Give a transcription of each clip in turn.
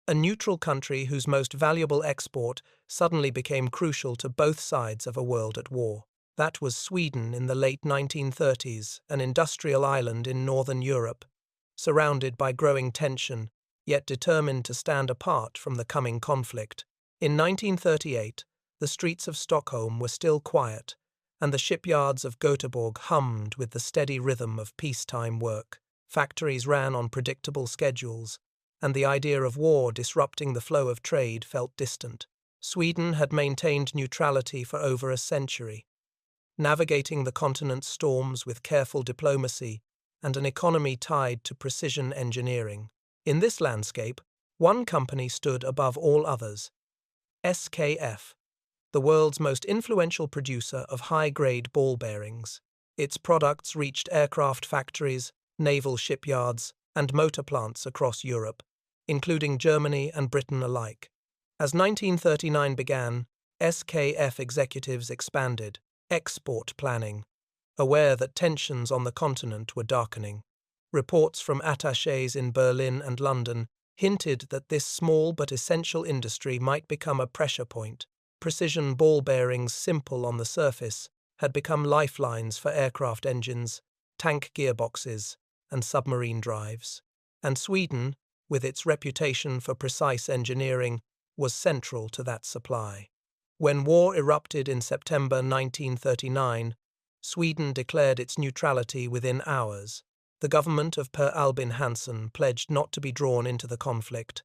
A neutral country whose most valuable export suddenly became crucial to both sides of a world at war. That was Sweden in the late 1930s, an industrial island in northern Europe, surrounded by growing tension, yet determined to stand apart from the coming conflict. In 1938, the streets of Stockholm were still quiet, and the shipyards of Göteborg hummed with the steady rhythm of peacetime work. Factories ran on predictable schedules, and the idea of war disrupting the flow of trade felt distant. Sweden had maintained neutrality for over a century, navigating the continent's storms with careful diplomacy and an economy tied to precision engineering. In this landscape, one company stood above all others: SKF, the world's most influential producer of high-grade ball bearings. Its products reached aircraft factories, naval shipyards, and motor plants across Europe, including Germany and Britain alike. As 1939 began, SKF executives expanded export planning, aware that tensions on the continent were darkening. Reports from attachés in Berlin and London hinted that this small but essential industry might become a pressure point. Precision ball bearings, simple on the surface, had become lifelines for aircraft engines, tank gearboxes, and submarine drives. And Sweden, with its reputation for precise engineering, was central to that supply. When war erupted in September 1939, Sweden declared its neutrality within hours. The government of Per Albin Hansson pledged not to be drawn into the conflict,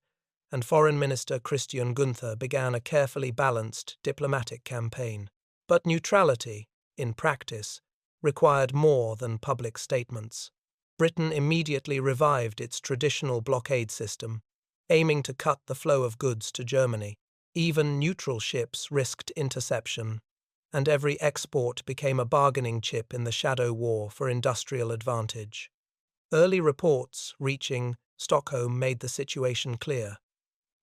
and Foreign Minister Christian Gunther began a carefully balanced diplomatic campaign. But neutrality, in practice, required more than public statements. Britain immediately revived its traditional blockade system, aiming to cut the flow of goods to Germany. Even neutral ships risked interception, and every export became a bargaining chip in the shadow war for industrial advantage. Early reports reaching Stockholm made the situation clear.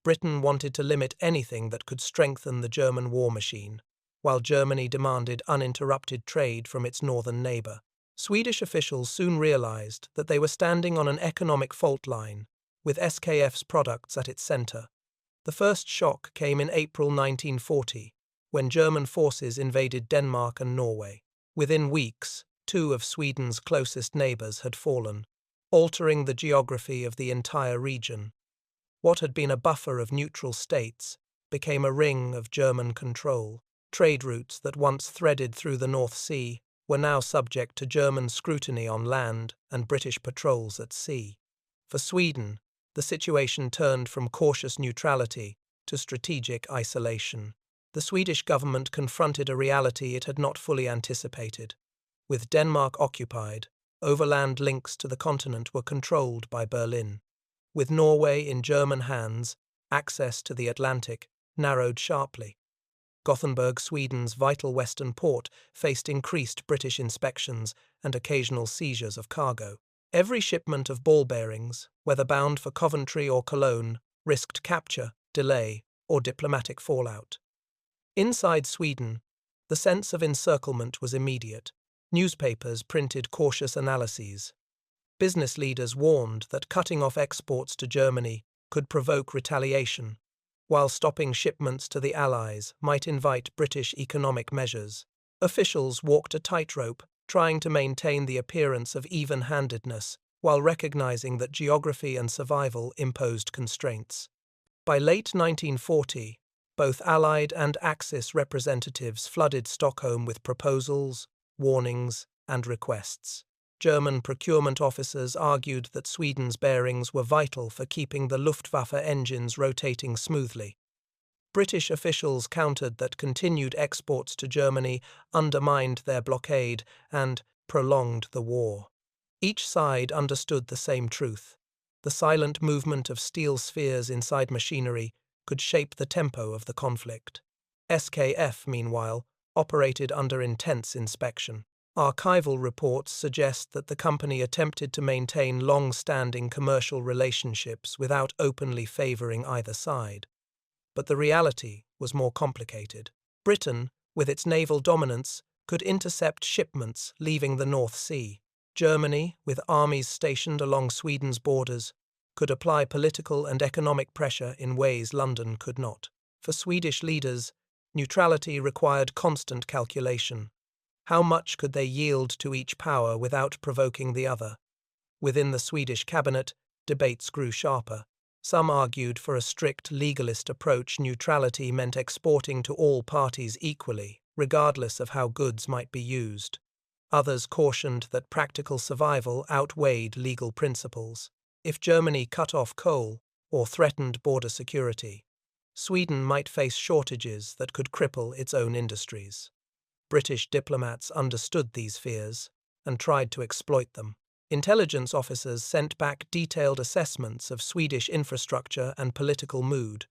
Britain wanted to limit anything that could strengthen the German war machine, while Germany demanded uninterrupted trade from its northern neighbour. Swedish officials soon realized that they were standing on an economic fault line, with SKF's products at its centre. The first shock came in April 1940, when German forces invaded Denmark and Norway. Within weeks, two of Sweden's closest neighbours had fallen, altering the geography of the entire region. What had been a buffer of neutral states became a ring of German control. Trade routes that once threaded through the North Sea were now subject to German scrutiny on land and British patrols at sea. For Sweden, the situation turned from cautious neutrality to strategic isolation. The Swedish government confronted a reality it had not fully anticipated. With Denmark occupied, overland links to the continent were controlled by Berlin. With Norway in German hands, access to the Atlantic narrowed sharply. Gothenburg, Sweden's vital western port, faced increased British inspections and occasional seizures of cargo. Every shipment of ball bearings, whether bound for Coventry or Cologne, risked capture, delay, or diplomatic fallout. Inside Sweden, the sense of encirclement was immediate. Newspapers printed cautious analyses. Business leaders warned that cutting off exports to Germany could provoke retaliation, while stopping shipments to the Allies might invite British economic measures. Officials walked a tightrope, trying to maintain the appearance of even-handedness, while recognizing that geography and survival imposed constraints. By late 1940, both Allied and Axis representatives flooded Stockholm with proposals, warnings, and requests. German procurement officers argued that Sweden's bearings were vital for keeping the Luftwaffe engines rotating smoothly. British officials countered that continued exports to Germany undermined their blockade and prolonged the war. Each side understood the same truth. The silent movement of steel spheres inside machinery could shape the tempo of the conflict. SKF, meanwhile, operated under intense inspection. Archival reports suggest that the company attempted to maintain long-standing commercial relationships without openly favouring either side. But the reality was more complicated. Britain, with its naval dominance, could intercept shipments leaving the North Sea. Germany, with armies stationed along Sweden's borders, could apply political and economic pressure in ways London could not. For Swedish leaders, neutrality required constant calculation. How much could they yield to each power without provoking the other? Within the Swedish cabinet, debates grew sharper. Some argued for a strict legalist approach. Neutrality meant exporting to all parties equally, regardless of how goods might be used. Others cautioned that practical survival outweighed legal principles. If Germany cut off coal or threatened border security, Sweden might face shortages that could cripple its own industries. British diplomats understood these fears and tried to exploit them. Intelligence officers sent back detailed assessments of Swedish infrastructure and political mood,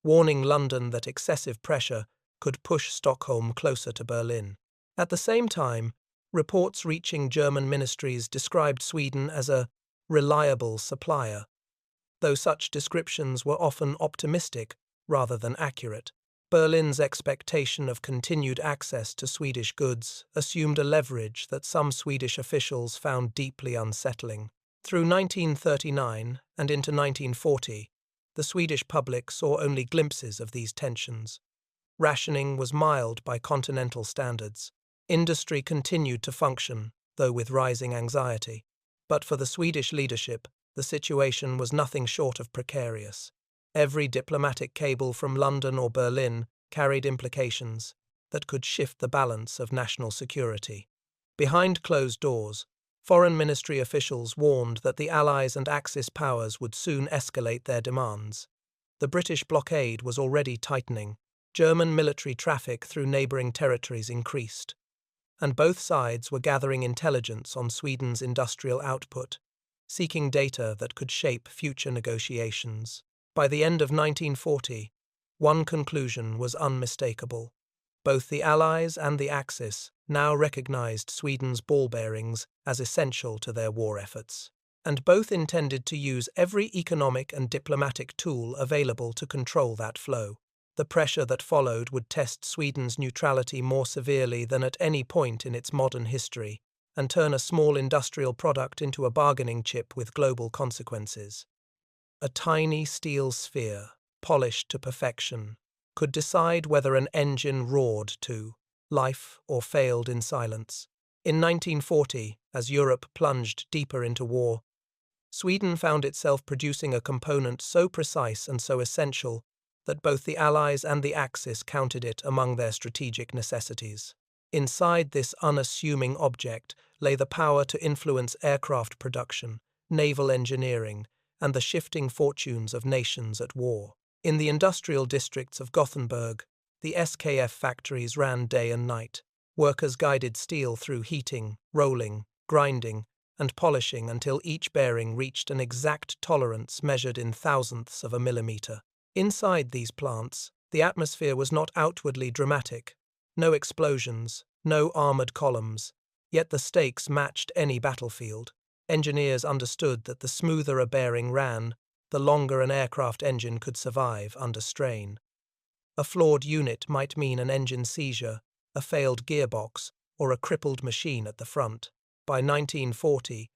warning London that excessive pressure could push Stockholm closer to Berlin. At the same time, reports reaching German ministries described Sweden as a reliable supplier, though such descriptions were often optimistic rather than accurate. Berlin's expectation of continued access to Swedish goods assumed a leverage that some Swedish officials found deeply unsettling. Through 1939 and into 1940, the Swedish public saw only glimpses of these tensions. Rationing was mild by continental standards. Industry continued to function, though with rising anxiety. But for the Swedish leadership, the situation was nothing short of precarious. Every diplomatic cable from London or Berlin carried implications that could shift the balance of national security. Behind closed doors, Foreign Ministry officials warned that the Allies and Axis powers would soon escalate their demands. The British blockade was already tightening. German military traffic through neighbouring territories increased, and both sides were gathering intelligence on Sweden's industrial output, seeking data that could shape future negotiations. By the end of 1940, one conclusion was unmistakable. Both the Allies and the Axis now recognized Sweden's ball bearings as essential to their war efforts, and both intended to use every economic and diplomatic tool available to control that flow. The pressure that followed would test Sweden's neutrality more severely than at any point in its modern history, and turn a small industrial product into a bargaining chip with global consequences. A tiny steel sphere, polished to perfection, could decide whether an engine roared to life or failed in silence. In 1940, as Europe plunged deeper into war, Sweden found itself producing a component so precise and so essential that both the Allies and the Axis counted it among their strategic necessities. Inside this unassuming object lay the power to influence aircraft production, naval engineering, and the shifting fortunes of nations at war. In the industrial districts of Gothenburg, the SKF factories ran day and night. Workers guided steel through heating, rolling, grinding, and polishing until each bearing reached an exact tolerance measured in thousandths of a millimeter. Inside these plants, the atmosphere was not outwardly dramatic. No explosions, no armored columns, yet the stakes matched any battlefield. Engineers understood that the smoother a bearing ran, the longer an aircraft engine could survive under strain. A flawed unit might mean an engine seizure, a failed gearbox, or a crippled machine at the front. By 1940,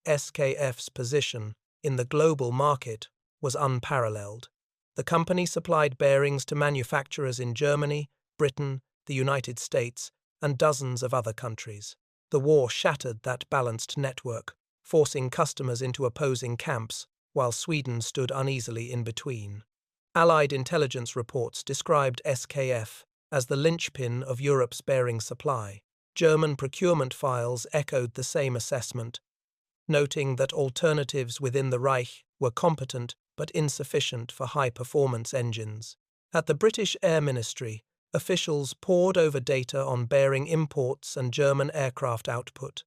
SKF's position in the global market was unparalleled. The company supplied bearings to manufacturers in Germany, Britain, the United States, and dozens of other countries. The war shattered that balanced network, forcing customers into opposing camps, while Sweden stood uneasily in between. Allied intelligence reports described SKF as the linchpin of Europe's bearing supply. German procurement files echoed the same assessment, noting that alternatives within the Reich were competent but insufficient for high-performance engines. At the British Air Ministry, officials pored over data on bearing imports and German aircraft output.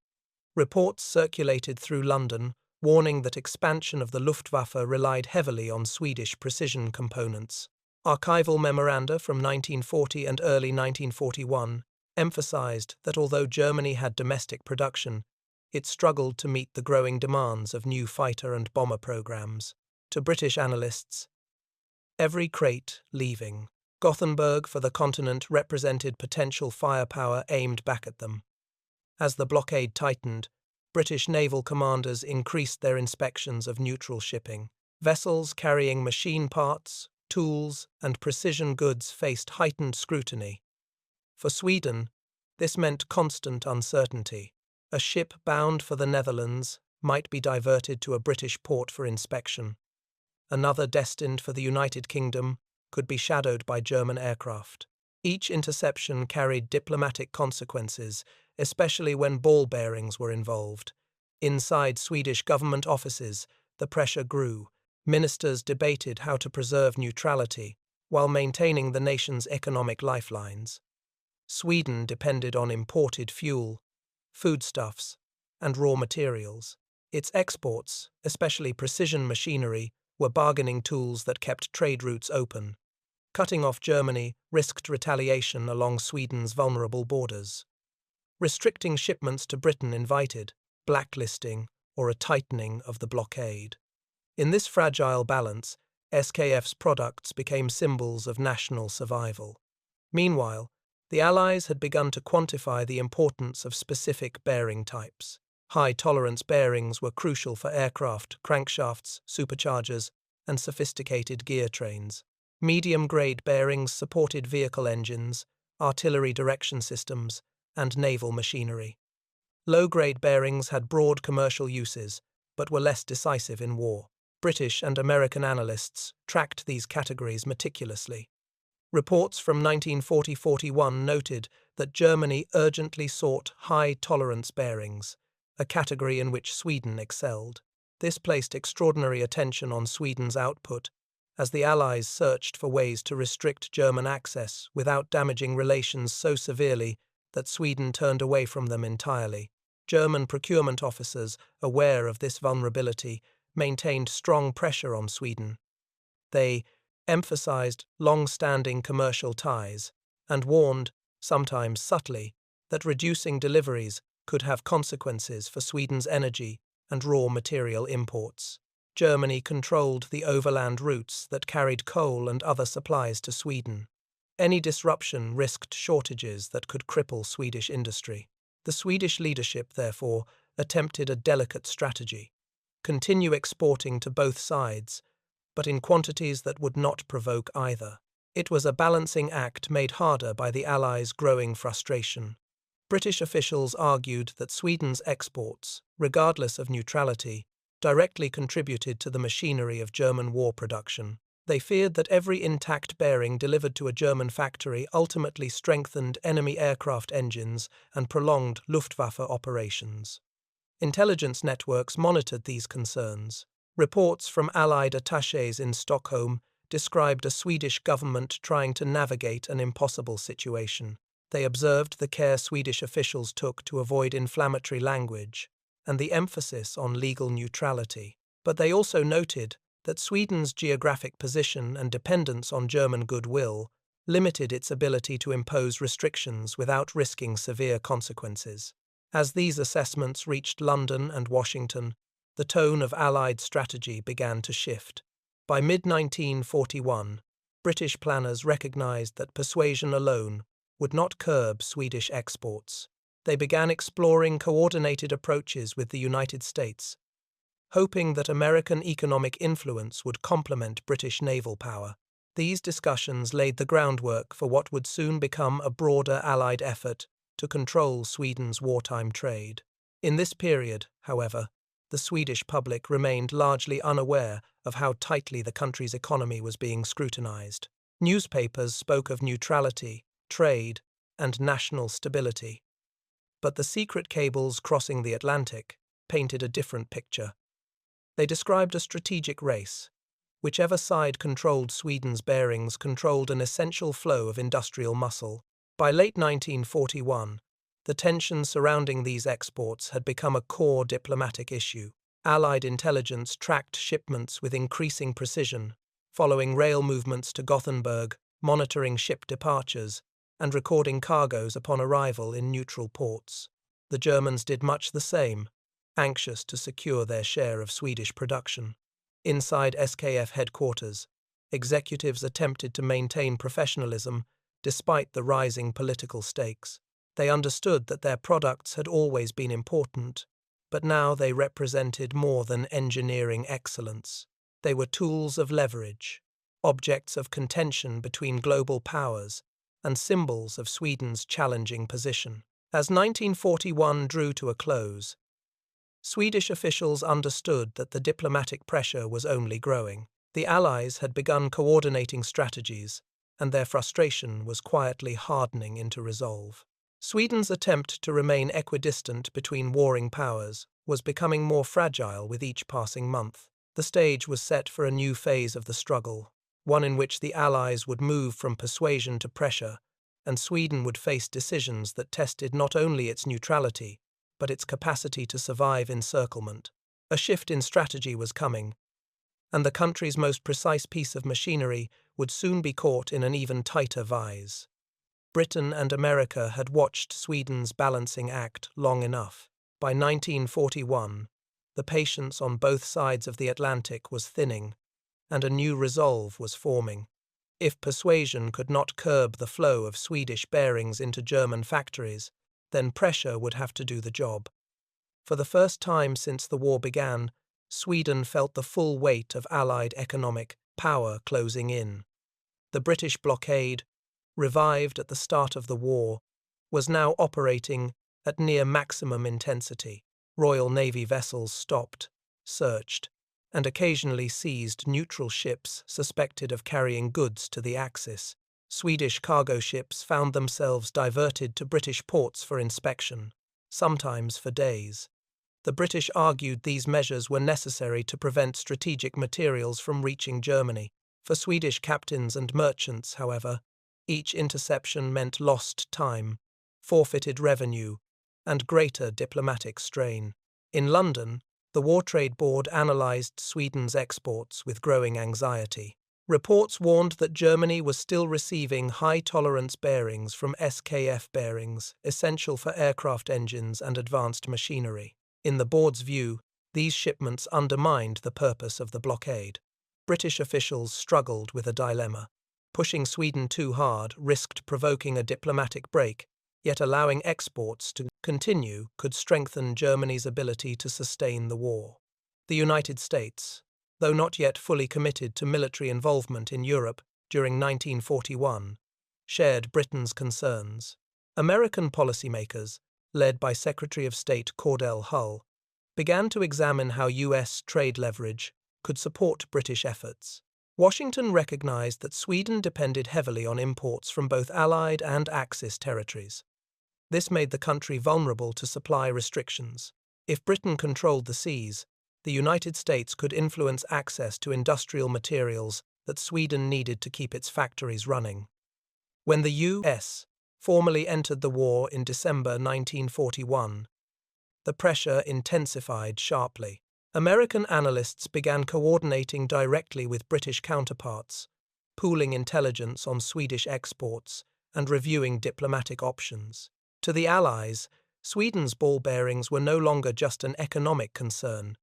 Reports circulated through London, warning that expansion of the Luftwaffe relied heavily on Swedish precision components. Archival memoranda from 1940 and early 1941 emphasized that although Germany had domestic production, it struggled to meet the growing demands of new fighter and bomber programs. To British analysts, every crate leaving Gothenburg for the continent represented potential firepower aimed back at them. As the blockade tightened, British naval commanders increased their inspections of neutral shipping. Vessels carrying machine parts, tools, and precision goods faced heightened scrutiny. For Sweden, this meant constant uncertainty. A ship bound for the Netherlands might be diverted to a British port for inspection. Another destined for the United Kingdom could be shadowed by German aircraft. Each interception carried diplomatic consequences, especially when ball bearings were involved. Inside Swedish government offices, the pressure grew. Ministers debated how to preserve neutrality while maintaining the nation's economic lifelines. Sweden depended on imported fuel, foodstuffs, and raw materials. Its exports, especially precision machinery, were bargaining tools that kept trade routes open. Cutting off Germany risked retaliation along Sweden's vulnerable borders. Restricting shipments to Britain invited blacklisting or a tightening of the blockade. In this fragile balance, SKF's products became symbols of national survival. Meanwhile, the Allies had begun to quantify the importance of specific bearing types. High-tolerance bearings were crucial for aircraft, crankshafts, superchargers, and sophisticated gear trains. Medium-grade bearings supported vehicle engines, artillery direction systems, and naval machinery. Low-grade bearings had broad commercial uses, but were less decisive in war. British and American analysts tracked these categories meticulously. Reports from 1940–41 noted that Germany urgently sought high-tolerance bearings, a category in which Sweden excelled. This placed extraordinary attention on Sweden's output, as the Allies searched for ways to restrict German access without damaging relations so severely that Sweden turned away from them entirely. German procurement officers, aware of this vulnerability, maintained strong pressure on Sweden. They emphasized long-standing commercial ties and warned, sometimes subtly, that reducing deliveries could have consequences for Sweden's energy and raw material imports. Germany controlled the overland routes that carried coal and other supplies to Sweden. Any disruption risked shortages that could cripple Swedish industry. The Swedish leadership, therefore, attempted a delicate strategy: continue exporting to both sides, but in quantities that would not provoke either. It was a balancing act made harder by the Allies' growing frustration. British officials argued that Sweden's exports, regardless of neutrality, directly contributed to the machinery of German war production. They feared that every intact bearing delivered to a German factory ultimately strengthened enemy aircraft engines and prolonged Luftwaffe operations. Intelligence networks monitored these concerns. Reports from Allied attachés in Stockholm described a Swedish government trying to navigate an impossible situation. They observed the care Swedish officials took to avoid inflammatory language and the emphasis on legal neutrality. But they also noted that Sweden's geographic position and dependence on German goodwill limited its ability to impose restrictions without risking severe consequences. As these assessments reached London and Washington, the tone of Allied strategy began to shift. By mid-1941, British planners recognized that persuasion alone would not curb Swedish exports. They began exploring coordinated approaches with the United States, hoping that American economic influence would complement British naval power. These discussions laid the groundwork for what would soon become a broader Allied effort to control Sweden's wartime trade. In this period, however, the Swedish public remained largely unaware of how tightly the country's economy was being scrutinized. Newspapers spoke of neutrality, trade, and national stability. But the secret cables crossing the Atlantic painted a different picture. They described a strategic race. Whichever side controlled Sweden's bearings controlled an essential flow of industrial muscle. By late 1941, the tensions surrounding these exports had become a core diplomatic issue. Allied intelligence tracked shipments with increasing precision, following rail movements to Gothenburg, monitoring ship departures, and recording cargoes upon arrival in neutral ports. The Germans did much the same, anxious to secure their share of Swedish production. Inside SKF headquarters, executives attempted to maintain professionalism despite the rising political stakes. They understood that their products had always been important, but now they represented more than engineering excellence. They were tools of leverage, objects of contention between global powers, and symbols of Sweden's challenging position. As 1941 drew to a close, Swedish officials understood that the diplomatic pressure was only growing. The Allies had begun coordinating strategies, and their frustration was quietly hardening into resolve. Sweden's attempt to remain equidistant between warring powers was becoming more fragile with each passing month. The stage was set for a new phase of the struggle, one in which the Allies would move from persuasion to pressure, and Sweden would face decisions that tested not only its neutrality, but its capacity to survive encirclement. A shift in strategy was coming, and the country's most precise piece of machinery would soon be caught in an even tighter vise. Britain and America had watched Sweden's balancing act long enough. By 1941, the patience on both sides of the Atlantic was thinning, and a new resolve was forming. If persuasion could not curb the flow of Swedish bearings into German factories, then pressure would have to do the job. For the first time since the war began, Sweden felt the full weight of Allied economic power closing in. The British blockade, revived at the start of the war, was now operating at near maximum intensity. Royal Navy vessels stopped, searched, and occasionally seized neutral ships suspected of carrying goods to the Axis. Swedish cargo ships found themselves diverted to British ports for inspection, sometimes for days. The British argued these measures were necessary to prevent strategic materials from reaching Germany. For Swedish captains and merchants, however, each interception meant lost time, forfeited revenue, and greater diplomatic strain. In London, the War Trade Board analysed Sweden's exports with growing anxiety. Reports warned that Germany was still receiving high-tolerance bearings from SKF bearings, essential for aircraft engines and advanced machinery. In the board's view, these shipments undermined the purpose of the blockade. British officials struggled with a dilemma. Pushing Sweden too hard risked provoking a diplomatic break, yet allowing exports to continue could strengthen Germany's ability to sustain the war. The United States, though not yet fully committed to military involvement in Europe during 1941, shared Britain's concerns. American policymakers, led by Secretary of State Cordell Hull, began to examine how U.S. trade leverage could support British efforts. Washington recognized that Sweden depended heavily on imports from both Allied and Axis territories. This made the country vulnerable to supply restrictions. If Britain controlled the seas, the United States could influence access to industrial materials that Sweden needed to keep its factories running. When the U.S. formally entered the war in December 1941, the pressure intensified sharply. American analysts began coordinating directly with British counterparts, pooling intelligence on Swedish exports and reviewing diplomatic options. To the Allies, Sweden's ball bearings were no longer just an economic concern.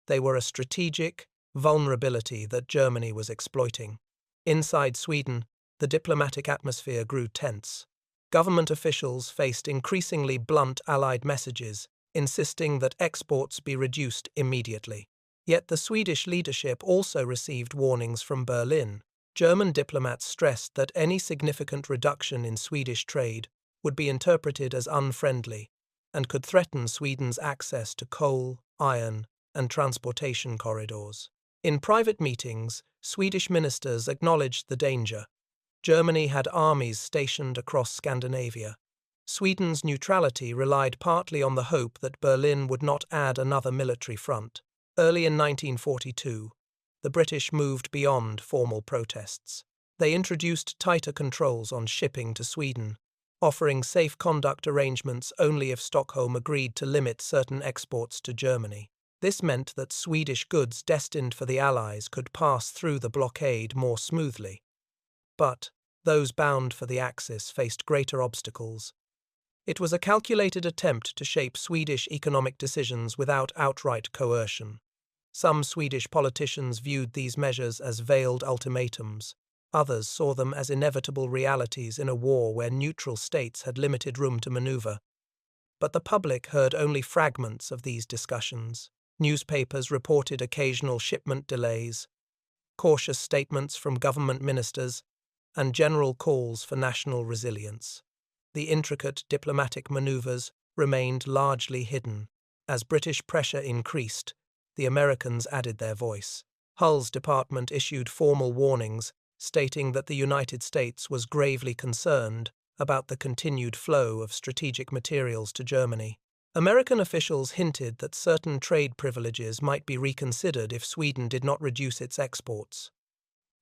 They were a strategic vulnerability that Germany was exploiting. Inside Sweden, the diplomatic atmosphere grew tense. Government officials faced increasingly blunt Allied messages, insisting that exports be reduced immediately. Yet the Swedish leadership also received warnings from Berlin. German diplomats stressed that any significant reduction in Swedish trade would be interpreted as unfriendly and could threaten Sweden's access to coal, iron, and transportation corridors. In private meetings, Swedish ministers acknowledged the danger. Germany had armies stationed across Scandinavia. Sweden's neutrality relied partly on the hope that Berlin would not add another military front. Early in 1942, the British moved beyond formal protests. They introduced tighter controls on shipping to Sweden, offering safe conduct arrangements only if Stockholm agreed to limit certain exports to Germany. This meant that Swedish goods destined for the Allies could pass through the blockade more smoothly. But those bound for the Axis faced greater obstacles. It was a calculated attempt to shape Swedish economic decisions without outright coercion. Some Swedish politicians viewed these measures as veiled ultimatums. Others saw them as inevitable realities in a war where neutral states had limited room to maneuver. But the public heard only fragments of these discussions. Newspapers reported occasional shipment delays, cautious statements from government ministers, and general calls for national resilience. The intricate diplomatic maneuvers remained largely hidden. As British pressure increased, the Americans added their voice. Hull's department issued formal warnings stating that the United States was gravely concerned about the continued flow of strategic materials to Germany. American officials hinted that certain trade privileges might be reconsidered if Sweden did not reduce its exports.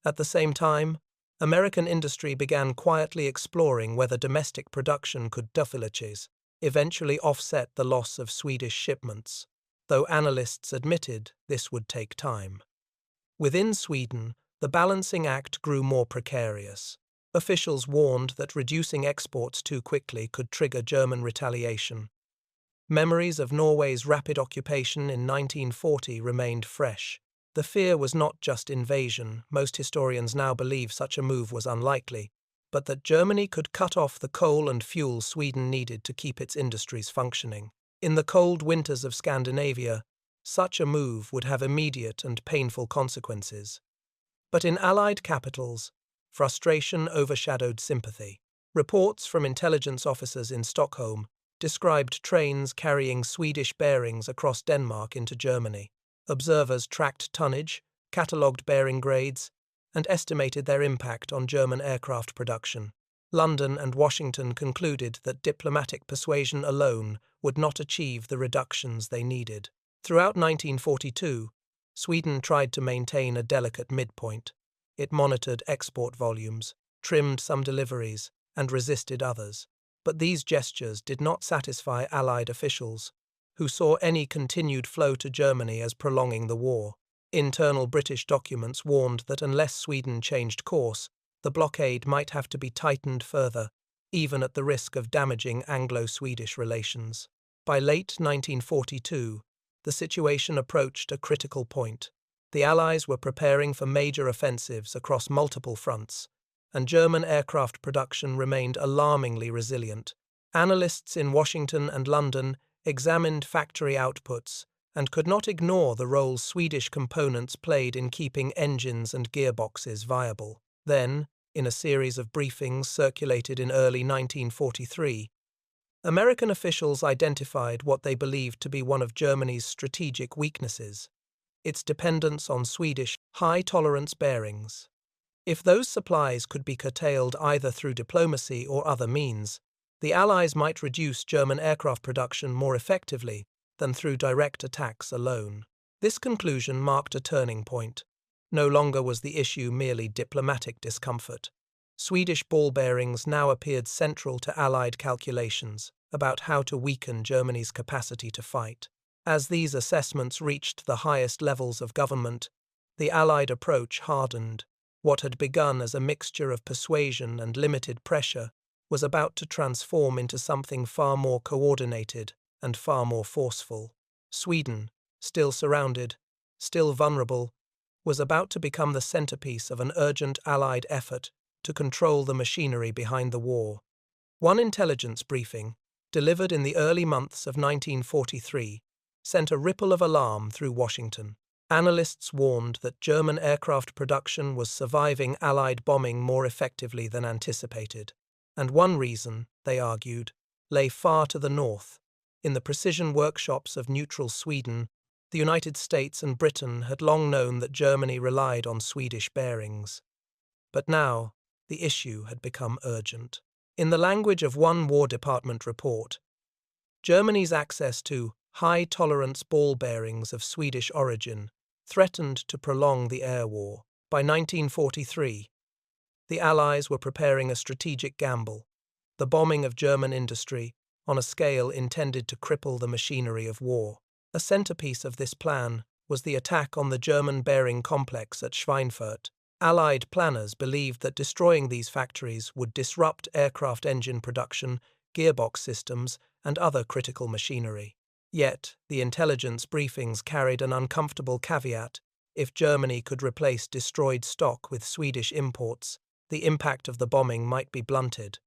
At the same time, American industry began quietly exploring whether domestic production could eventually offset the loss of Swedish shipments, though analysts admitted this would take time. Within Sweden, the balancing act grew more precarious. Officials warned that reducing exports too quickly could trigger German retaliation. Memories of Norway's rapid occupation in 1940 remained fresh. The fear was not just invasion. Most historians now believe such a move was unlikely, but that Germany could cut off the coal and fuel Sweden needed to keep its industries functioning. In the cold winters of Scandinavia, such a move would have immediate and painful consequences. But in Allied capitals, frustration overshadowed sympathy. Reports from intelligence officers in Stockholm described trains carrying Swedish bearings across Denmark into Germany. Observers tracked tonnage, catalogued bearing grades, and estimated their impact on German aircraft production. London and Washington concluded that diplomatic persuasion alone would not achieve the reductions they needed. Throughout 1942, Sweden tried to maintain a delicate midpoint. It monitored export volumes, trimmed some deliveries, and resisted others. But these gestures did not satisfy Allied officials, who saw any continued flow to Germany as prolonging the war. Internal British documents warned that unless Sweden changed course, the blockade might have to be tightened further, even at the risk of damaging Anglo-Swedish relations. By late 1942, the situation approached a critical point. The Allies were preparing for major offensives across multiple fronts, and German aircraft production remained alarmingly resilient. Analysts in Washington and London examined factory outputs and could not ignore the role Swedish components played in keeping engines and gearboxes viable. Then, in a series of briefings circulated in early 1943, American officials identified what they believed to be one of Germany's strategic weaknesses: its dependence on Swedish high-tolerance bearings. If those supplies could be curtailed either through diplomacy or other means, the Allies might reduce German aircraft production more effectively than through direct attacks alone. This conclusion marked a turning point. No longer was the issue merely diplomatic discomfort. Swedish ball bearings now appeared central to Allied calculations about how to weaken Germany's capacity to fight. As these assessments reached the highest levels of government, the Allied approach hardened. What had begun as a mixture of persuasion and limited pressure was about to transform into something far more coordinated and far more forceful. Sweden, still surrounded, still vulnerable, was about to become the centerpiece of an urgent Allied effort to control the machinery behind the war. One intelligence briefing, delivered in the early months of 1943, sent a ripple of alarm through Washington. Analysts warned that German aircraft production was surviving Allied bombing more effectively than anticipated, and one reason, they argued, lay far to the north. In the precision workshops of neutral Sweden, the United States and Britain had long known that Germany relied on Swedish bearings. But now, the issue had become urgent. In the language of one War Department report, Germany's access to high-tolerance ball bearings of Swedish origin threatened to prolong the air war. By 1943, the Allies were preparing a strategic gamble, the bombing of German industry on a scale intended to cripple the machinery of war. A centerpiece of this plan was the attack on the German bearing complex at Schweinffort. Allied planners believed that destroying these factories would disrupt aircraft engine production, gearbox systems, and other critical machinery. Yet, the intelligence briefings carried an uncomfortable caveat: if Germany could replace destroyed stock with Swedish imports, the impact of the bombing might be blunted.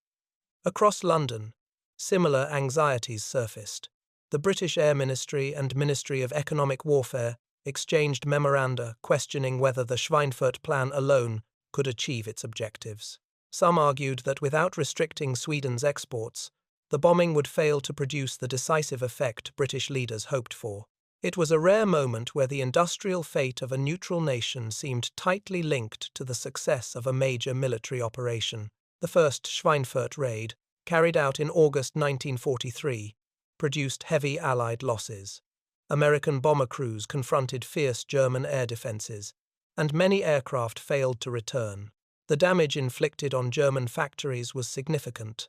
Across London, similar anxieties surfaced. The British Air Ministry and Ministry of Economic Warfare exchanged memoranda questioning whether the Schweinffort plan alone could achieve its objectives. Some argued that without restricting Sweden's exports, the bombing would fail to produce the decisive effect British leaders hoped for. It was a rare moment where the industrial fate of a neutral nation seemed tightly linked to the success of a major military operation. The first Schweinffort raid, carried out in August 1943, produced heavy Allied losses. American bomber crews confronted fierce German air defenses, and many aircraft failed to return. The damage inflicted on German factories was significant,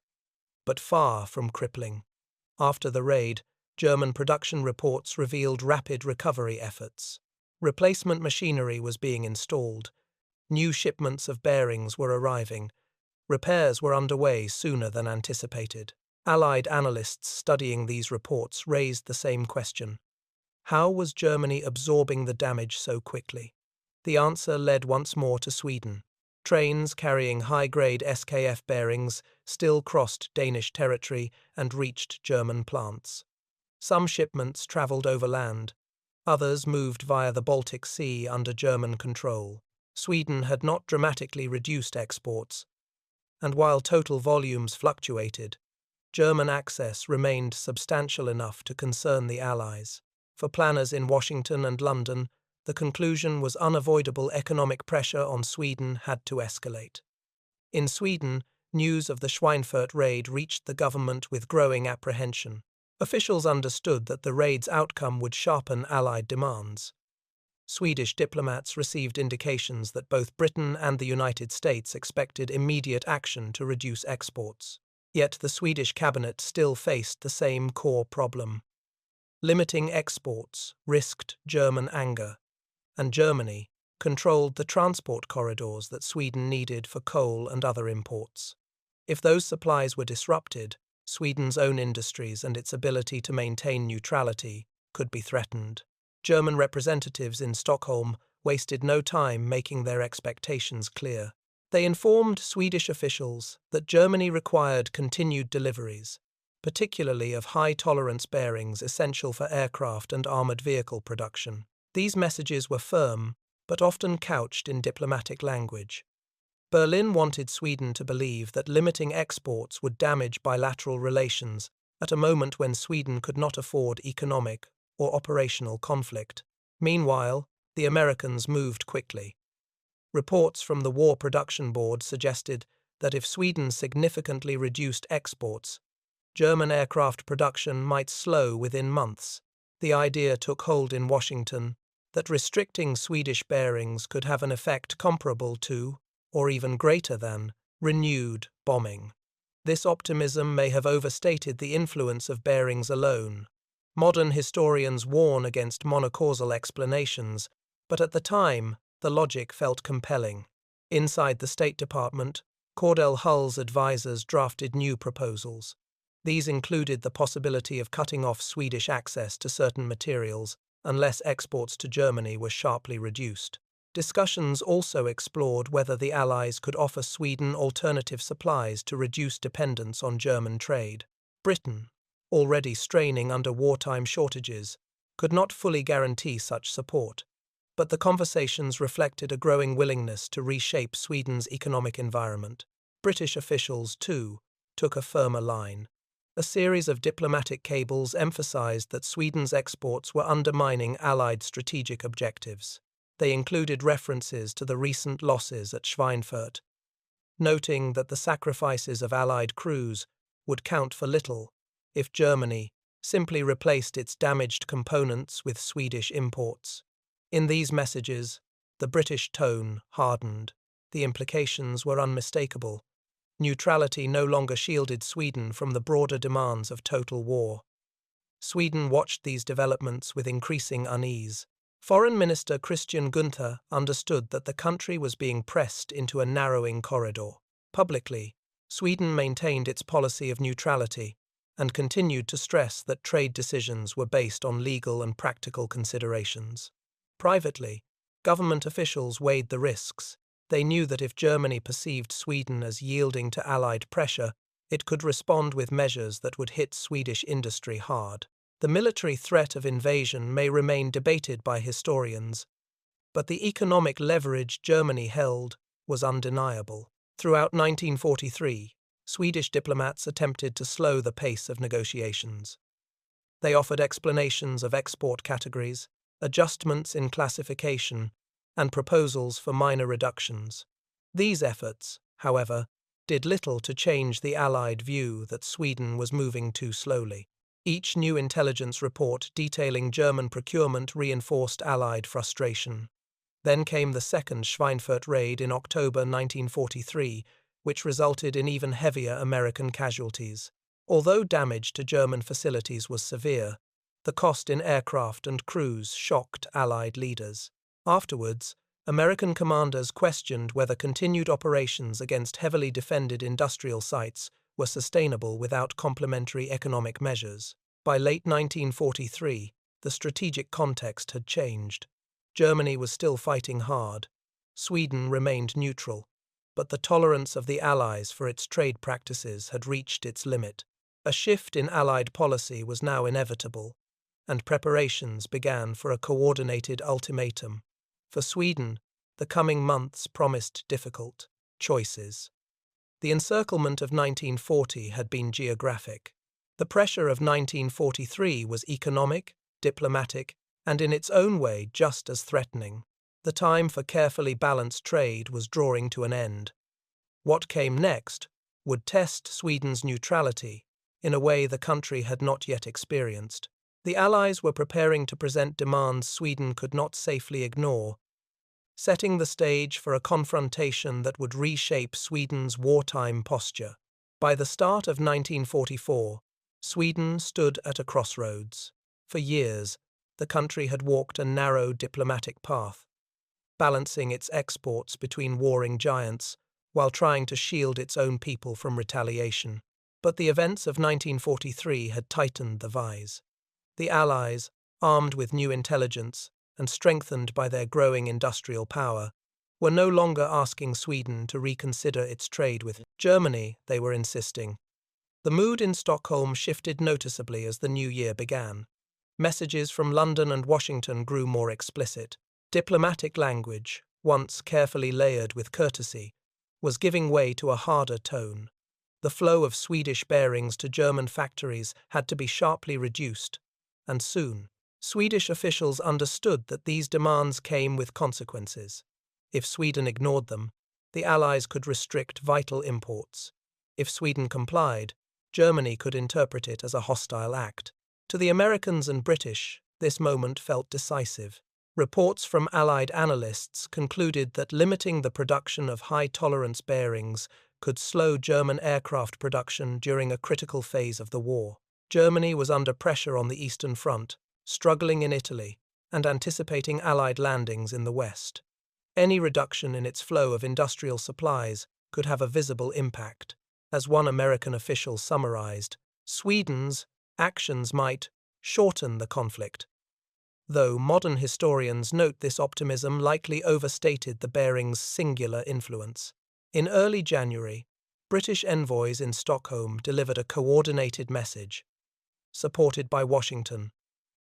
but far from crippling. After the raid, German production reports revealed rapid recovery efforts. Replacement machinery was being installed. New shipments of bearings were arriving. Repairs were underway sooner than anticipated. Allied analysts studying these reports raised the same question. How was Germany absorbing the damage so quickly? The answer led once more to Sweden. Trains carrying high-grade SKF bearings still crossed Danish territory and reached German plants. Some shipments travelled overland. Others moved via the Baltic Sea under German control. Sweden had not dramatically reduced exports, and while total volumes fluctuated, German access remained substantial enough to concern the Allies. For planners in Washington and London, the conclusion was unavoidable economic pressure on Sweden had to escalate. In Sweden, news of the Schweinffort raid reached the government with growing apprehension. Officials understood that the raid's outcome would sharpen Allied demands. Swedish diplomats received indications that both Britain and the United States expected immediate action to reduce exports. Yet the Swedish cabinet still faced the same core problem. Limiting exports risked German anger, and Germany controlled the transport corridors that Sweden needed for coal and other imports. If those supplies were disrupted, Sweden's own industries and its ability to maintain neutrality could be threatened. German representatives in Stockholm wasted no time making their expectations clear. They informed Swedish officials that Germany required continued deliveries, particularly of high-tolerance bearings essential for aircraft and armoured vehicle production. These messages were firm, but often couched in diplomatic language. Berlin wanted Sweden to believe that limiting exports would damage bilateral relations at a moment when Sweden could not afford economic or operational conflict. Meanwhile, the Americans moved quickly. Reports from the War Production Board suggested that if Sweden significantly reduced exports, German aircraft production might slow within months. The idea took hold in Washington that restricting Swedish bearings could have an effect comparable to, or even greater than, renewed bombing. This optimism may have overstated the influence of bearings alone. Modern historians warn against monocausal explanations, but at the time, the logic felt compelling. Inside the State Department, Cordell Hull's advisors drafted new proposals. These included the possibility of cutting off Swedish access to certain materials unless exports to Germany were sharply reduced. Discussions also explored whether the Allies could offer Sweden alternative supplies to reduce dependence on German trade. Britain, already straining under wartime shortages, could not fully guarantee such support, but the conversations reflected a growing willingness to reshape Sweden's economic environment. British officials, too, took a firmer line. A series of diplomatic cables emphasized that Sweden's exports were undermining Allied strategic objectives. They included references to the recent losses at Schweinffort, noting that the sacrifices of Allied crews would count for little if Germany simply replaced its damaged components with Swedish imports. In these messages, the British tone hardened. The implications were unmistakable. Neutrality no longer shielded Sweden from the broader demands of total war. Sweden watched these developments with increasing unease. Foreign Minister Christian Gunther understood that the country was being pressed into a narrowing corridor. Publicly, Sweden maintained its policy of neutrality and continued to stress that trade decisions were based on legal and practical considerations. Privately, government officials weighed the risks. They knew that if Germany perceived Sweden as yielding to Allied pressure, it could respond with measures that would hit Swedish industry hard. The military threat of invasion may remain debated by historians, but the economic leverage Germany held was undeniable. Throughout 1943, Swedish diplomats attempted to slow the pace of negotiations. They offered explanations of export categories, adjustments in classification, and proposals for minor reductions. These efforts, however, did little to change the Allied view that Sweden was moving too slowly. Each new intelligence report detailing German procurement reinforced Allied frustration. Then came the second Schweinffort raid in October 1943, which resulted in even heavier American casualties. Although damage to German facilities was severe, the cost in aircraft and crews shocked Allied leaders. Afterwards, American commanders questioned whether continued operations against heavily defended industrial sites were sustainable without complementary economic measures. By late 1943, the strategic context had changed. Germany was still fighting hard. Sweden remained neutral, but the tolerance of the Allies for its trade practices had reached its limit. A shift in Allied policy was now inevitable, and preparations began for a coordinated ultimatum. For Sweden, the coming months promised difficult choices. The encirclement of 1940 had been geographic. The pressure of 1943 was economic, diplomatic, and in its own way just as threatening. The time for carefully balanced trade was drawing to an end. What came next would test Sweden's neutrality in a way the country had not yet experienced. The Allies were preparing to present demands Sweden could not safely ignore, setting the stage for a confrontation that would reshape Sweden's wartime posture. By the start of 1944, Sweden stood at a crossroads. For years, the country had walked a narrow diplomatic path, balancing its exports between warring giants while trying to shield its own people from retaliation. But the events of 1943 had tightened the vise. The Allies, armed with new intelligence and strengthened by their growing industrial power, were no longer asking Sweden to reconsider its trade with Germany, they were insisting. The mood in Stockholm shifted noticeably as the new year began. Messages from London and Washington grew more explicit. Diplomatic language, once carefully layered with courtesy, was giving way to a harder tone. The flow of Swedish bearings to German factories had to be sharply reduced, and soon, Swedish officials understood that these demands came with consequences. If Sweden ignored them, the Allies could restrict vital imports. If Sweden complied, Germany could interpret it as a hostile act. To the Americans and British, this moment felt decisive. Reports from Allied analysts concluded that limiting the production of high-tolerance bearings could slow German aircraft production during a critical phase of the war. Germany was under pressure on the Eastern Front, struggling in Italy, and anticipating Allied landings in the West. Any reduction in its flow of industrial supplies could have a visible impact. As one American official summarized, Sweden's actions might shorten the conflict, though modern historians note this optimism likely overstated the bearing's singular influence. In early January, British envoys in Stockholm delivered a coordinated message. Supported by Washington,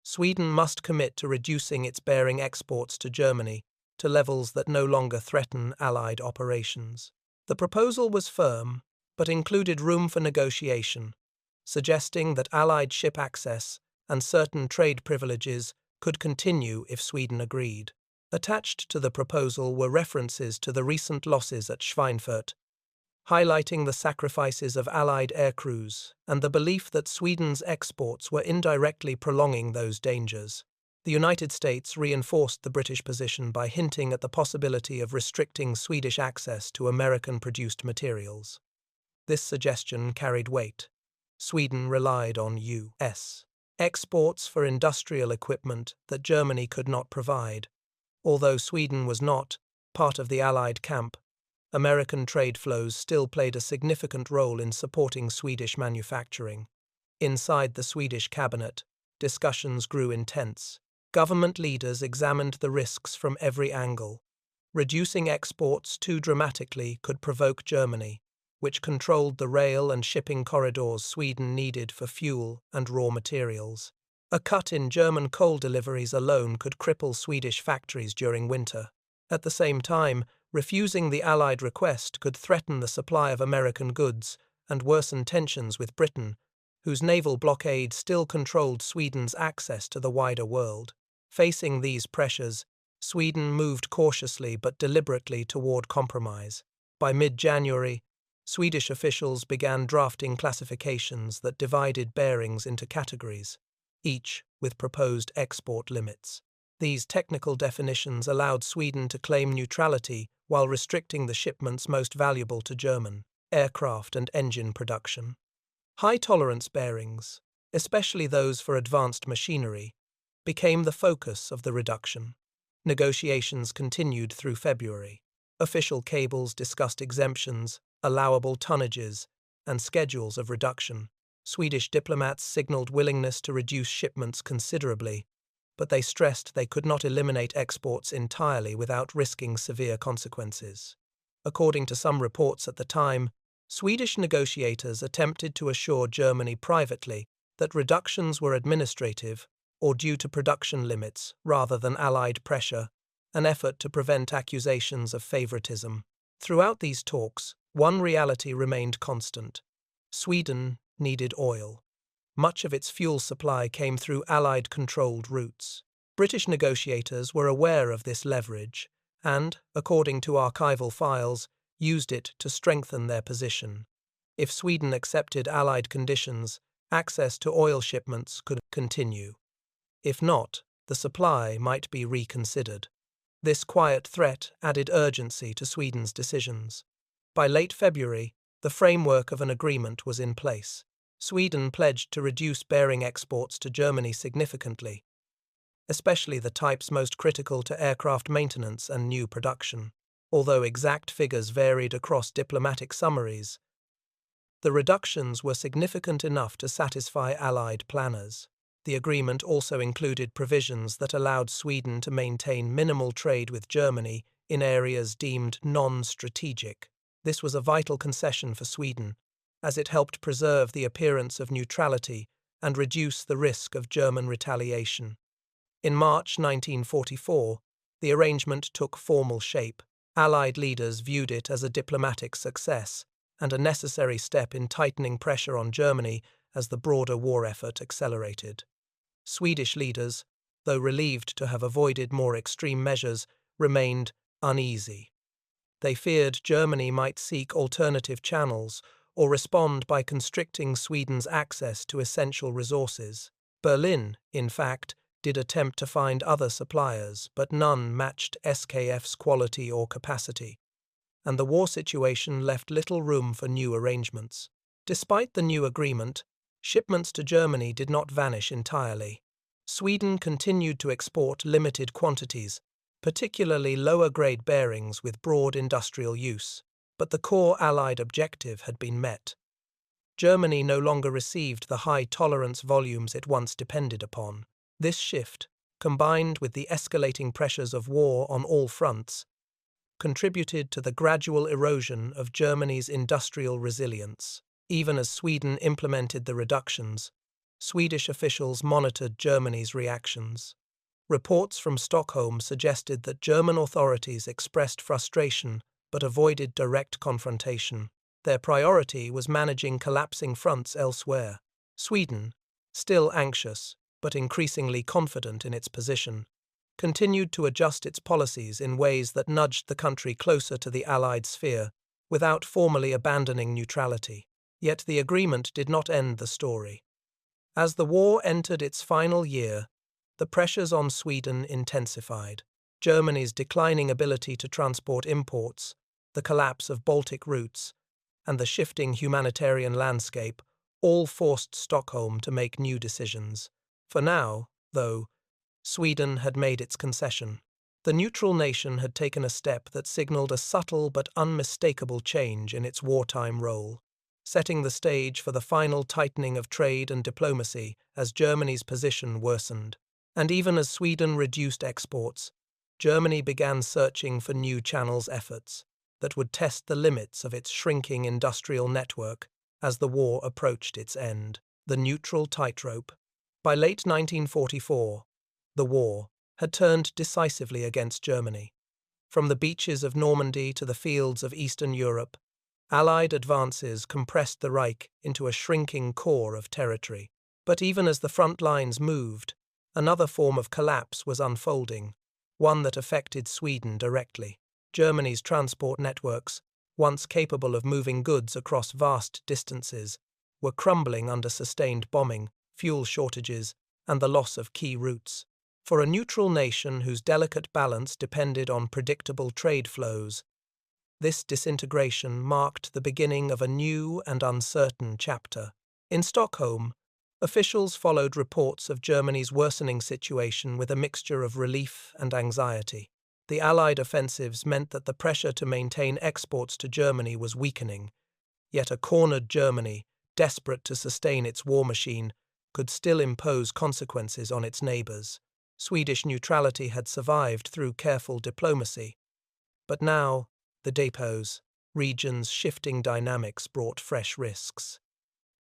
Sweden must commit to reducing its bearing exports to Germany to levels that no longer threaten Allied operations. The proposal was firm, but included room for negotiation, suggesting that Allied ship access and certain trade privileges could continue if Sweden agreed. Attached to the proposal were references to the recent losses at Schweinffort, highlighting the sacrifices of Allied aircrews and the belief that Sweden's exports were indirectly prolonging those dangers. The United States reinforced the British position by hinting at the possibility of restricting Swedish access to American-produced materials. This suggestion carried weight. Sweden relied on U.S. exports for industrial equipment that Germany could not provide. Although Sweden was not part of the Allied camp, American trade flows still played a significant role in supporting Swedish manufacturing. Inside the Swedish cabinet, discussions grew intense. Government leaders examined the risks from every angle. Reducing exports too dramatically could provoke Germany, which controlled the rail and shipping corridors Sweden needed for fuel and raw materials. A cut in German coal deliveries alone could cripple Swedish factories during winter. At the same time, refusing the Allied request could threaten the supply of American goods and worsen tensions with Britain, whose naval blockade still controlled Sweden's access to the wider world. Facing these pressures, Sweden moved cautiously but deliberately toward compromise. By mid-January, Swedish officials began drafting classifications that divided bearings into categories, each with proposed export limits. These technical definitions allowed Sweden to claim neutrality while restricting the shipments most valuable to German aircraft and engine production. High-tolerance bearings, especially those for advanced machinery, became the focus of the reduction. Negotiations continued through February. Official cables discussed exemptions, allowable tonnages, and schedules of reduction. Swedish diplomats signaled willingness to reduce shipments considerably, but they stressed they could not eliminate exports entirely without risking severe consequences. According to some reports at the time, Swedish negotiators attempted to assure Germany privately that reductions were administrative or due to production limits rather than Allied pressure, an effort to prevent accusations of favoritism. Throughout these talks, one reality remained constant. Sweden needed oil. Much of its fuel supply came through Allied-controlled routes. British negotiators were aware of this leverage and, according to archival files, used it to strengthen their position. If Sweden accepted Allied conditions, access to oil shipments could continue. If not, the supply might be reconsidered. This quiet threat added urgency to Sweden's decisions. By late February, the framework of an agreement was in place. Sweden pledged to reduce bearing exports to Germany significantly, especially the types most critical to aircraft maintenance and new production. Although exact figures varied across diplomatic summaries, the reductions were significant enough to satisfy Allied planners. The agreement also included provisions that allowed Sweden to maintain minimal trade with Germany in areas deemed non-strategic. This was a vital concession for Sweden, as it helped preserve the appearance of neutrality and reduce the risk of German retaliation. In March 1944, the arrangement took formal shape. Allied leaders viewed it as a diplomatic success and a necessary step in tightening pressure on Germany as the broader war effort accelerated. Swedish leaders, though relieved to have avoided more extreme measures, remained uneasy. They feared Germany might seek alternative channels or respond by constricting Sweden's access to essential resources. Berlin, in fact, did attempt to find other suppliers, but none matched SKF's quality or capacity, and the war situation left little room for new arrangements. Despite the new agreement, shipments to Germany did not vanish entirely. Sweden continued to export limited quantities, particularly lower-grade bearings with broad industrial use, but the core Allied objective had been met. Germany no longer received the high-tolerance volumes it once depended upon. This shift, combined with the escalating pressures of war on all fronts, contributed to the gradual erosion of Germany's industrial resilience. Even as Sweden implemented the reductions, Swedish officials monitored Germany's reactions. Reports from Stockholm suggested that German authorities expressed frustration but avoided direct confrontation. Their priority was managing collapsing fronts elsewhere. Sweden, still anxious but increasingly confident in its position, continued to adjust its policies in ways that nudged the country closer to the Allied sphere without formally abandoning neutrality. Yet the agreement did not end the story. As the war entered its final year, the pressures on Sweden intensified. Germany's declining ability to transport imports, the collapse of Baltic routes, and the shifting humanitarian landscape all forced Stockholm to make new decisions. For now, though, Sweden had made its concession. The neutral nation had taken a step that signaled a subtle but unmistakable change in its wartime role, setting the stage for the final tightening of trade and diplomacy as Germany's position worsened. And even as Sweden reduced exports, Germany began searching for new channels efforts that would test the limits of its shrinking industrial network as the war approached its end. The neutral tightrope. By late 1944, the war had turned decisively against Germany. From the beaches of Normandy to the fields of Eastern Europe, Allied advances compressed the Reich into a shrinking core of territory. But even as the front lines moved, another form of collapse was unfolding, one that affected Sweden directly. Germany's transport networks, once capable of moving goods across vast distances, were crumbling under sustained bombing, fuel shortages, and the loss of key routes. For a neutral nation whose delicate balance depended on predictable trade flows, this disintegration marked the beginning of a new and uncertain chapter. In Stockholm, officials followed reports of Germany's worsening situation with a mixture of relief and anxiety. The Allied offensives meant that the pressure to maintain exports to Germany was weakening, yet a cornered Germany, desperate to sustain its war machine, could still impose consequences on its neighbours. Swedish neutrality had survived through careful diplomacy. But now, the region's shifting dynamics brought fresh risks.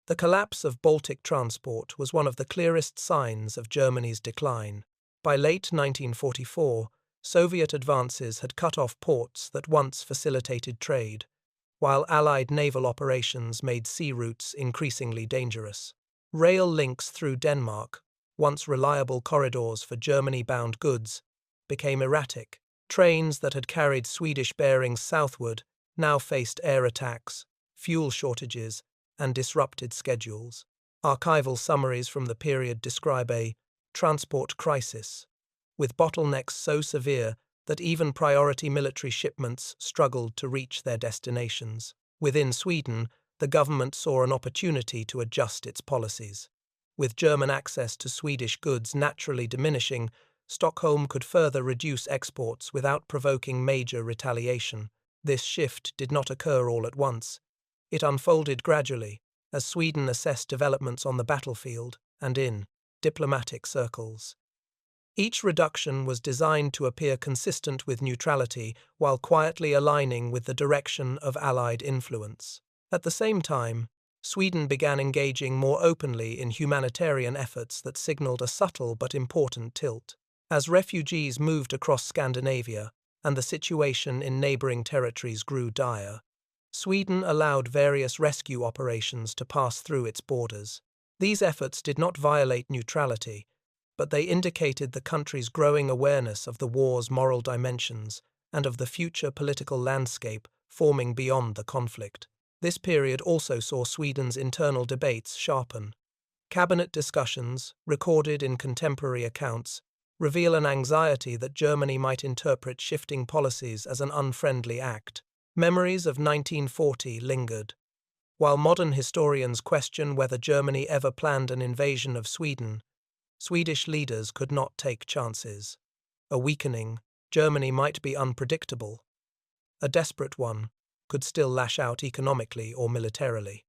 The collapse of Baltic transport was one of the clearest signs of Germany's decline. By late 1944, Soviet advances had cut off ports that once facilitated trade, while Allied naval operations made sea routes increasingly dangerous. Rail links through Denmark, once reliable corridors for Germany-bound goods, became erratic. Trains that had carried Swedish bearings southward now faced air attacks, fuel shortages, and disrupted schedules. Archival summaries from the period describe a transport crisis, with bottlenecks so severe that even priority military shipments struggled to reach their destinations. Within Sweden, the government saw an opportunity to adjust its policies. With German access to Swedish goods naturally diminishing, Stockholm could further reduce exports without provoking major retaliation. This shift did not occur all at once. It unfolded gradually, as Sweden assessed developments on the battlefield and in diplomatic circles. Each reduction was designed to appear consistent with neutrality while quietly aligning with the direction of Allied influence. At the same time, Sweden began engaging more openly in humanitarian efforts that signaled a subtle but important tilt. As refugees moved across Scandinavia and the situation in neighbouring territories grew dire, Sweden allowed various rescue operations to pass through its borders. These efforts did not violate neutrality, but they indicated the country's growing awareness of the war's moral dimensions and of the future political landscape forming beyond the conflict. This period also saw Sweden's internal debates sharpen. Cabinet discussions, recorded in contemporary accounts, reveal an anxiety that Germany might interpret shifting policies as an unfriendly act. Memories of 1940 lingered. While modern historians question whether Germany ever planned an invasion of Sweden, Swedish leaders could not take chances. A weakening Germany might be unpredictable. A desperate one could still lash out economically or militarily.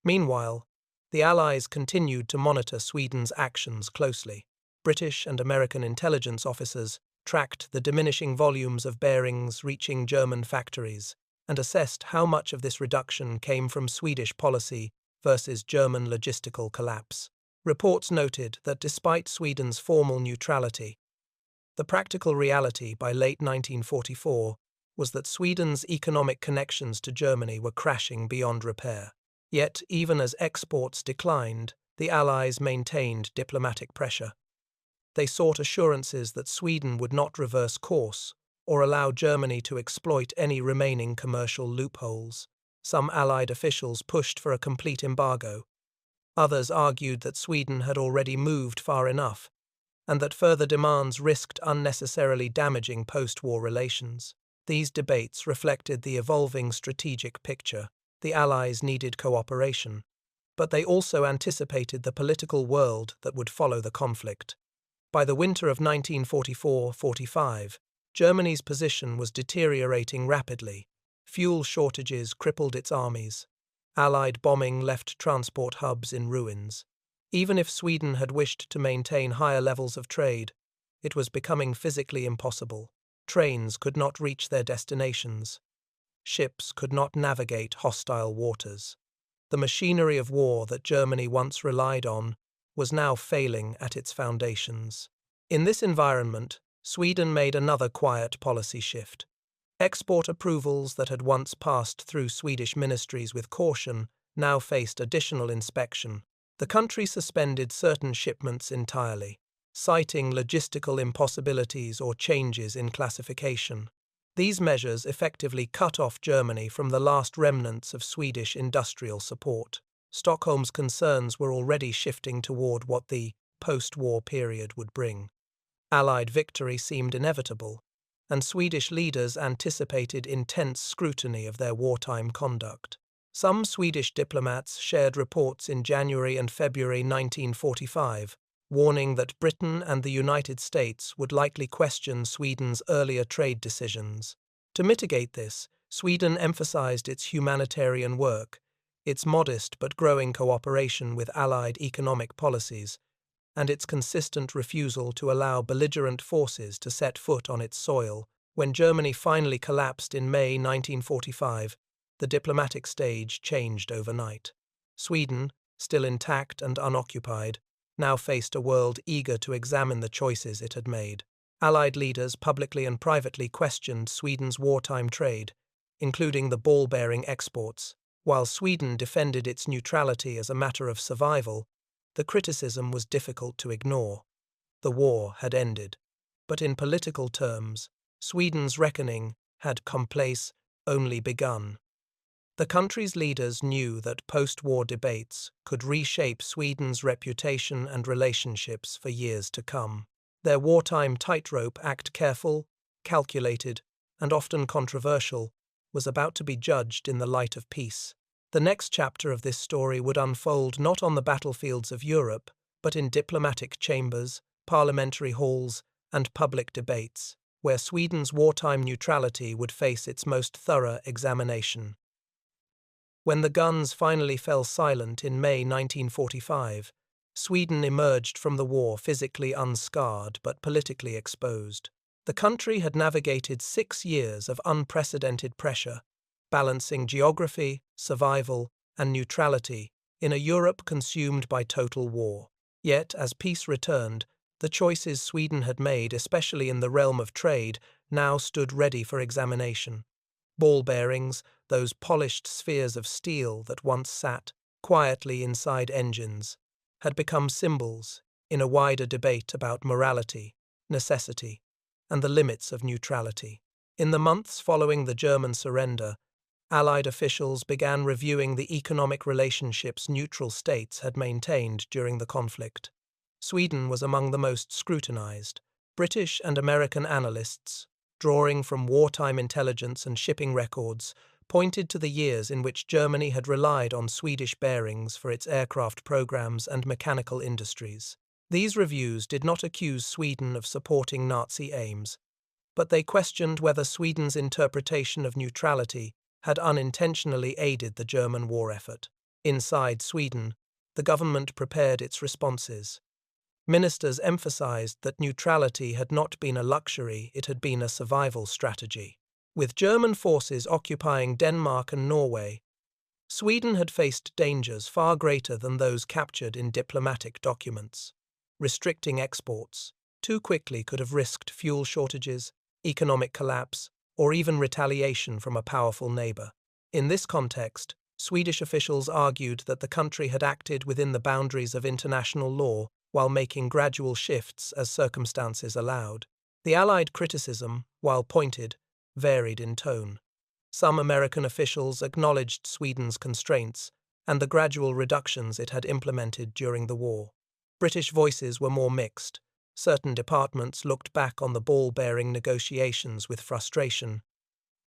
Meanwhile, the Allies continued to monitor Sweden's actions closely. British and American intelligence officers tracked the diminishing volumes of bearings reaching German factories and assessed how much of this reduction came from Swedish policy versus German logistical collapse. Reports noted that despite Sweden's formal neutrality, the practical reality by late 1944 was that Sweden's economic connections to Germany were crashing beyond repair. Yet, even as exports declined, the Allies maintained diplomatic pressure. They sought assurances that Sweden would not reverse course or allow Germany to exploit any remaining commercial loopholes. Some Allied officials pushed for a complete embargo. Others argued that Sweden had already moved far enough, and that further demands risked unnecessarily damaging post-war relations. These debates reflected the evolving strategic picture. The Allies needed cooperation, but they also anticipated the political world that would follow the conflict. By the winter of 1944-45, Germany's position was deteriorating rapidly. Fuel shortages crippled its armies. Allied bombing left transport hubs in ruins. Even if Sweden had wished to maintain higher levels of trade, it was becoming physically impossible. Trains could not reach their destinations. Ships could not navigate hostile waters. The machinery of war that Germany once relied on was now failing at its foundations. In this environment, Sweden made another quiet policy shift. Export approvals that had once passed through Swedish ministries with caution now faced additional inspection. The country suspended certain shipments entirely, citing logistical impossibilities or changes in classification. These measures effectively cut off Germany from the last remnants of Swedish industrial support. Stockholm's concerns were already shifting toward what the post-war period would bring. Allied victory seemed inevitable, and Swedish leaders anticipated intense scrutiny of their wartime conduct. Some Swedish diplomats shared reports in January and February 1945, warning that Britain and the United States would likely question Sweden's earlier trade decisions. To mitigate this, Sweden emphasized its humanitarian work, its modest but growing cooperation with Allied economic policies, and its consistent refusal to allow belligerent forces to set foot on its soil. When Germany finally collapsed in May 1945, the diplomatic stage changed overnight. Sweden, still intact and unoccupied, now faced a world eager to examine the choices it had made. Allied leaders publicly and privately questioned Sweden's wartime trade, including the ball-bearing exports. While Sweden defended its neutrality as a matter of survival, the criticism was difficult to ignore. The war had ended, but in political terms, Sweden's reckoning had only begun. The country's leaders knew that post-war debates could reshape Sweden's reputation and relationships for years to come. Their wartime tightrope act, careful, calculated, and often controversial, was about to be judged in the light of peace. The next chapter of this story would unfold not on the battlefields of Europe, but in diplomatic chambers, parliamentary halls, and public debates, where Sweden's wartime neutrality would face its most thorough examination. When the guns finally fell silent in May 1945, Sweden emerged from the war physically unscarred but politically exposed. The country had navigated 6 years of unprecedented pressure, balancing geography, survival, and neutrality in a Europe consumed by total war. Yet, as peace returned, the choices Sweden had made, especially in the realm of trade, now stood ready for examination. Ball bearings, those polished spheres of steel that once sat quietly inside engines, had become symbols in a wider debate about morality, necessity, and the limits of neutrality. In the months following the German surrender, Allied officials began reviewing the economic relationships neutral states had maintained during the conflict. Sweden was among the most scrutinized. British and American analysts, drawing from wartime intelligence and shipping records, pointed to the years in which Germany had relied on Swedish bearings for its aircraft programs and mechanical industries. These reviews did not accuse Sweden of supporting Nazi aims, but they questioned whether Sweden's interpretation of neutrality had unintentionally aided the German war effort. Inside Sweden, the government prepared its responses. Ministers emphasized that neutrality had not been a luxury, it had been a survival strategy. With German forces occupying Denmark and Norway, Sweden had faced dangers far greater than those captured in diplomatic documents. Restricting exports too quickly could have risked fuel shortages, economic collapse, or even retaliation from a powerful neighbor. In this context, Swedish officials argued that the country had acted within the boundaries of international law while making gradual shifts as circumstances allowed. The Allied criticism, while pointed, varied in tone. Some American officials acknowledged Sweden's constraints and the gradual reductions it had implemented during the war. British voices were more mixed. Certain departments looked back on the ball-bearing negotiations with frustration,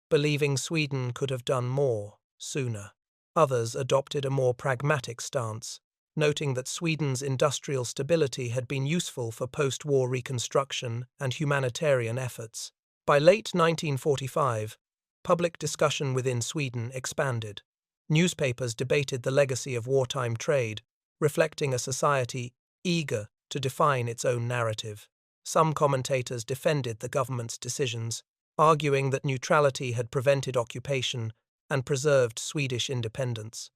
believing Sweden could have done more, sooner. Others adopted a more pragmatic stance, noting that Sweden's industrial stability had been useful for post-war reconstruction and humanitarian efforts. By late 1945, public discussion within Sweden expanded. Newspapers debated the legacy of wartime trade, reflecting a society eager to define its own narrative. Some commentators defended the government's decisions, arguing that neutrality had prevented occupation and preserved Swedish independence.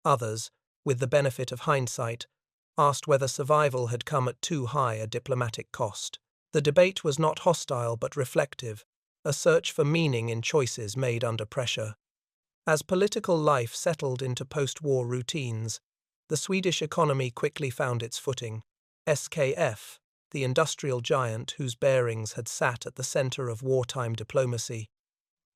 Others, with the benefit of hindsight, asked whether survival had come at too high a diplomatic cost. The debate was not hostile but reflective, a search for meaning in choices made under pressure. As political life settled into post-war routines, the Swedish economy quickly found its footing. SKF, the industrial giant whose bearings had sat at the center of wartime diplomacy,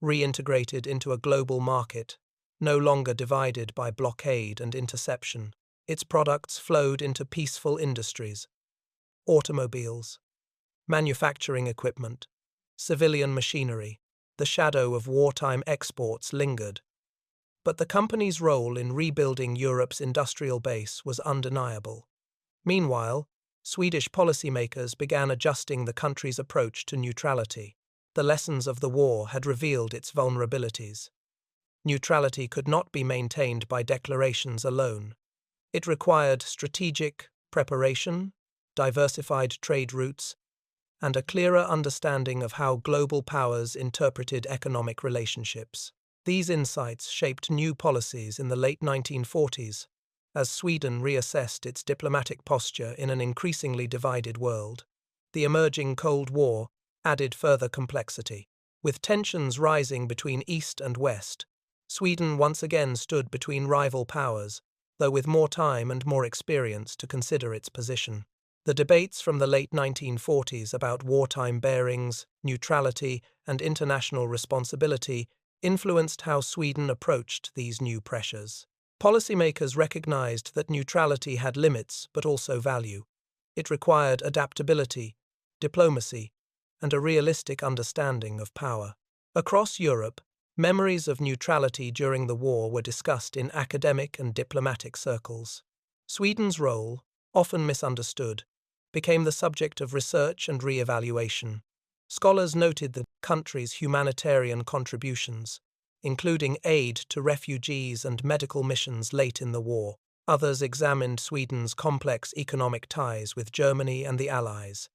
reintegrated into a global market, no longer divided by blockade and interception. Its products flowed into peaceful industries: automobiles, manufacturing equipment, civilian machinery. The shadow of wartime exports lingered, but the company's role in rebuilding Europe's industrial base was undeniable. Meanwhile, Swedish policymakers began adjusting the country's approach to neutrality. The lessons of the war had revealed its vulnerabilities. Neutrality could not be maintained by declarations alone. It required strategic preparation, diversified trade routes, and a clearer understanding of how global powers interpreted economic relationships. These insights shaped new policies in the late 1940s, as Sweden reassessed its diplomatic posture in an increasingly divided world. The emerging Cold War added further complexity. With tensions rising between East and West, Sweden once again stood between rival powers, though with more time and more experience to consider its position. The debates from the late 1940s about wartime bearings, neutrality, and international responsibility influenced how Sweden approached these new pressures. Policymakers recognized that neutrality had limits but also value. It required adaptability, diplomacy, and a realistic understanding of power. Across Europe, memories of neutrality during the war were discussed in academic and diplomatic circles. Sweden's role, often misunderstood, became the subject of research and re-evaluation. Scholars noted the country's humanitarian contributions, including aid to refugees and medical missions late in the war. Others examined Sweden's complex economic ties with Germany and the Allies,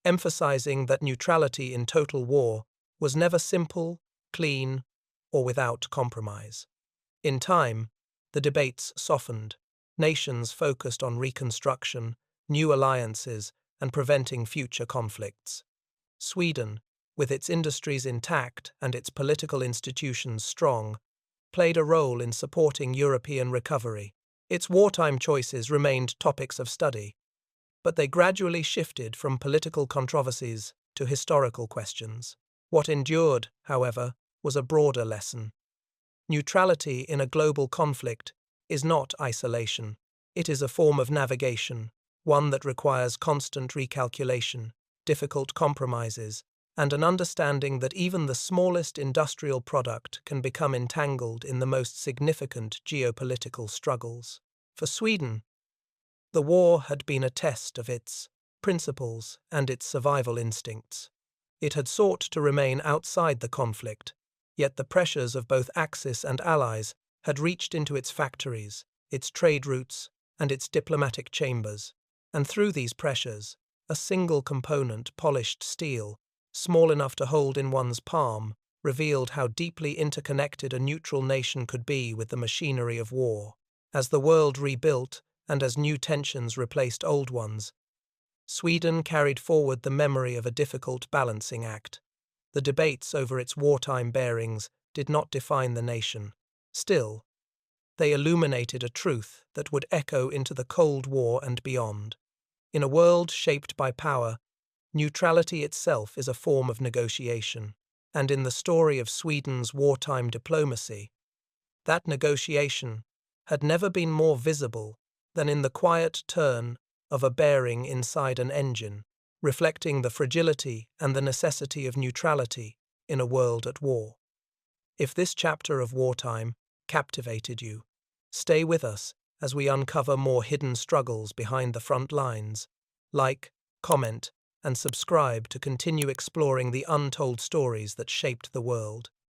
emphasizing that neutrality in total war was never simple, clean, or without compromise. In time, the debates softened. Nations focused on reconstruction, new alliances, and preventing future conflicts. Sweden, with its industries intact and its political institutions strong, played a role in supporting European recovery. Its wartime choices remained topics of study, but they gradually shifted from political controversies to historical questions. What endured, however, was a broader lesson. Neutrality in a global conflict is not isolation. It is a form of navigation, one that requires constant recalculation, difficult compromises, and an understanding that even the smallest industrial product can become entangled in the most significant geopolitical struggles. For Sweden, the war had been a test of its principles and its survival instincts. It had sought to remain outside the conflict, yet the pressures of both Axis and Allies had reached into its factories, its trade routes, and its diplomatic chambers. And through these pressures, a single component, polished steel, small enough to hold in one's palm, revealed how deeply interconnected a neutral nation could be with the machinery of war. As the world rebuilt and as new tensions replaced old ones, Sweden carried forward the memory of a difficult balancing act. The debates over its wartime bearings did not define the nation. Still, they illuminated a truth that would echo into the Cold War and beyond. In a world shaped by power, neutrality itself is a form of negotiation. And in the story of Sweden's wartime diplomacy, that negotiation had never been more visible than in the quiet turn of a bearing inside an engine, reflecting the fragility and the necessity of neutrality in a world at war. If this chapter of wartime captivated you, stay with us as we uncover more hidden struggles behind the front lines. Like, comment, and subscribe to continue exploring the untold stories that shaped the world.